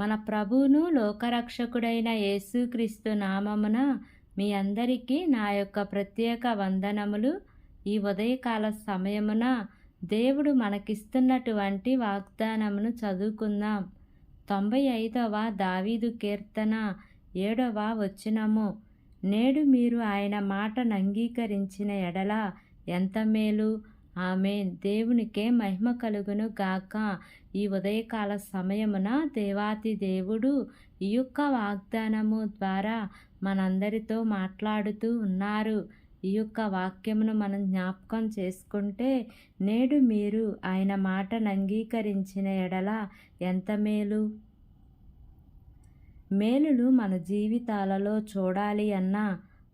మన ప్రభువును లోకరక్షకుడైన యేసుక్రీస్తు నామమున మీ అందరికీ నా యొక్క ప్రత్యేక వందనములు. ఈ ఉదయకాల సమయమున దేవుడు మనకిస్తున్నటువంటి వాగ్దానమును చదువుకుందాం. 95వ దావీదు కీర్తన 7వ వచనము. నేడు మీరు ఆయన మాటను అంగీకరించిన ఎడల ఎంత మేలు. ఆమేన్. దేవునికే మహిమ కలుగును గాక. ఈ ఉదయకాల సమయమున దేవాతి దేవుడు ఈ యొక్క వాగ్దానము ద్వారా మనందరితో మాట్లాడుతూ ఉన్నారు. ఈ యొక్క వాక్యమును మనం జ్ఞాపకం చేసుకుంటే, నేడు మీరు ఆయన మాటను అంగీకరించిన ఎడల ఎంత మేలు. మేలులు మన జీవితాలలో చూడాలి అన్నా,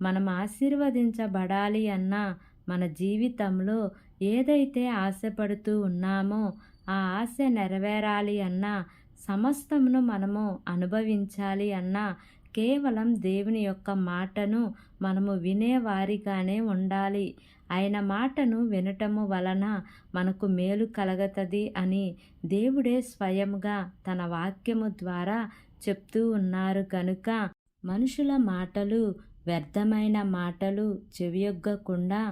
మనం ఆశీర్వదించబడాలి అన్నా, మన జీవితంలో ఏదైతే ఆశపడుతూ ఉన్నామో ఆ ఆశ నెరవేరాలి అన్నా, సమస్తమును మనము అనుభవించాలి అన్నా, కేవలం దేవుని యొక్క మాటను మనము వినేవారిగానే ఉండాలి. ఆయన మాటను వినటము వలన మనకు మేలు కలగతది అని దేవుడే స్వయంగా తన వాక్యము ద్వారా చెప్తూ ఉన్నారు కనుక, మనుషుల మాటలు, వ్యర్థమైన మాటలు చెవియొగ్గకుండా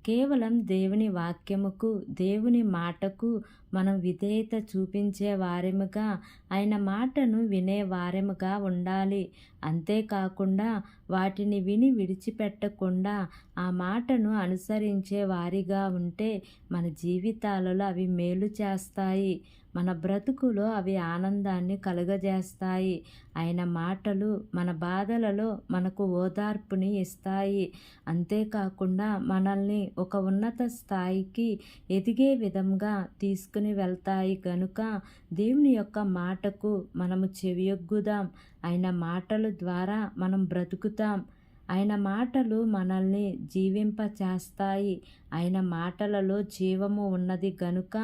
కేవలం దేవుని వాక్యముకు, దేవుని మాటకు మనం విధేయత చూపించే వారెముగా, ఆయన మాటను వినే వారెముగా ఉండాలి. అంతేకాకుండా వాటిని విని విడిచిపెట్టకుండా ఆ మాటను అనుసరించే వారిగా ఉంటే మన జీవితాలలో అవి మేలు చేస్తాయి. మన బ్రతుకులో అవి ఆనందాన్ని కలుగజేస్తాయి. ఆయన మాటలు మన బాధలలో మనకు ఓదార్పుని ఇస్తాయి. అంతేకాకుండా మనల్ని ఒక ఉన్నత స్థాయికి ఎదిగే విధంగా తీసుకుని వెళ్తాయి కనుక, దేవుని యొక్క మాటకు మనము చెవియొగ్గుదాం. ఆయన మాటల ద్వారా మనం బ్రతుకుతాం. ఆయన మాటలు మనల్ని జీవింపచేస్తాయి. ఆయన మాటలలో జీవము ఉన్నది గనుక,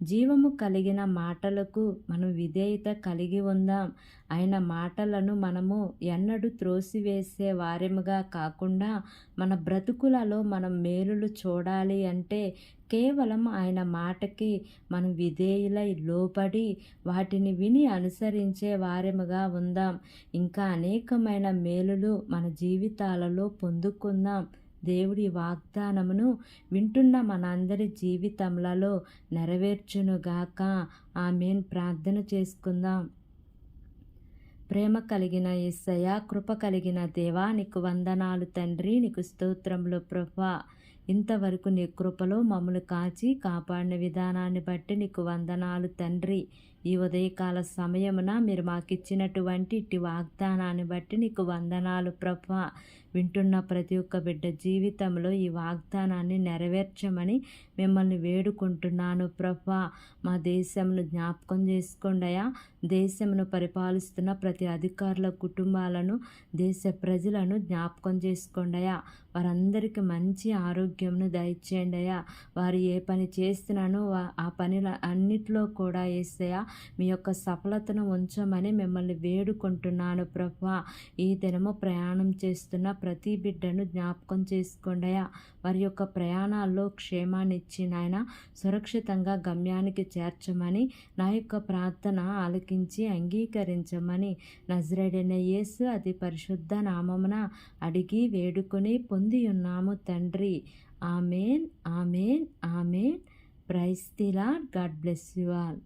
జీవము కలిగిన మాటలకు మనం విధేయత కలిగి ఉందాం. ఆయన మాటలను మనము ఎన్నడూ త్రోసివేసే వారెముగా కాకుండా, మన బ్రతుకులలో మనం మేలులు చూడాలి అంటే కేవలం ఆయన మాటకి మనం విధేయులై లోబడి వాటిని విని అనుసరించే వారెముగా ఉందాం. ఇంకా అనేకమైన మేలులు మన జీవితాలలో పొందుకుందాం. దేవుడి వాగ్దానమును వింటున్న మనందరి జీవితములలో నెరవేర్చునుగాక. ఆమేన్. ప్రార్థన చేసుకుందాం. ప్రేమ కలిగిన యేసయ్యా, కృప కలిగిన దేవా, నీకు వందనాలు తండ్రి. నీకు స్తోత్రములు ప్రభువా. ఇంతవరకు నీ కృపలో మమ్మల్ని కాచి కాపాడిన విధానాన్ని బట్టి నీకు వందనాలు తండ్రి. ఈ ఉదయకాల సమయమున మీరు మాకిచ్చినటువంటి ఇట్టి వాగ్దానాన్ని బట్టి నీకు వందనాలు ప్రభువా. వింటున్న ప్రతి ఒక్క బిడ్డ జీవితంలో ఈ వాగ్దానాన్ని నెరవేర్చమని మిమ్మల్ని వేడుకుంటున్నాను ప్రభువా. మా దేశంను జ్ఞాపకం చేసుకోండియా. దేశమును పరిపాలిస్తున్న ప్రతి అధికారుల కుటుంబాలను, దేశ ప్రజలను జ్ఞాపకం చేసుకోండియా. వారందరికీ మంచి ఆరోగ్యంను దయచేయండి అయ్యా. వారు ఏ పని చేస్తున్నానో ఆ పనిల అన్నిట్లో కూడా యేసయ్యా మీ యొక్క సఫలతను ఉంచమని మిమ్మల్ని వేడుకుంటున్నాను ప్రభువా. ఈ దినము ప్రయాణం చేస్తున్న ప్రతి బిడ్డను జ్ఞాపకం చేసుకోండి అయ్యా. వారి యొక్క ప్రయాణాల్లో క్షేమాన్ని ఇచ్చి నాయన సురక్షితంగా గమ్యానికి చేర్చమని నా యొక్క ప్రార్థన ఆలకించి అంగీకరించమని నజరేయుడైన యేసు అతి పరిశుద్ధ నామమున అడిగి వేడుకొని పొంది ఉన్నాము తండ్రి. Amen, amen, amen. Praise the Lord. God bless you all.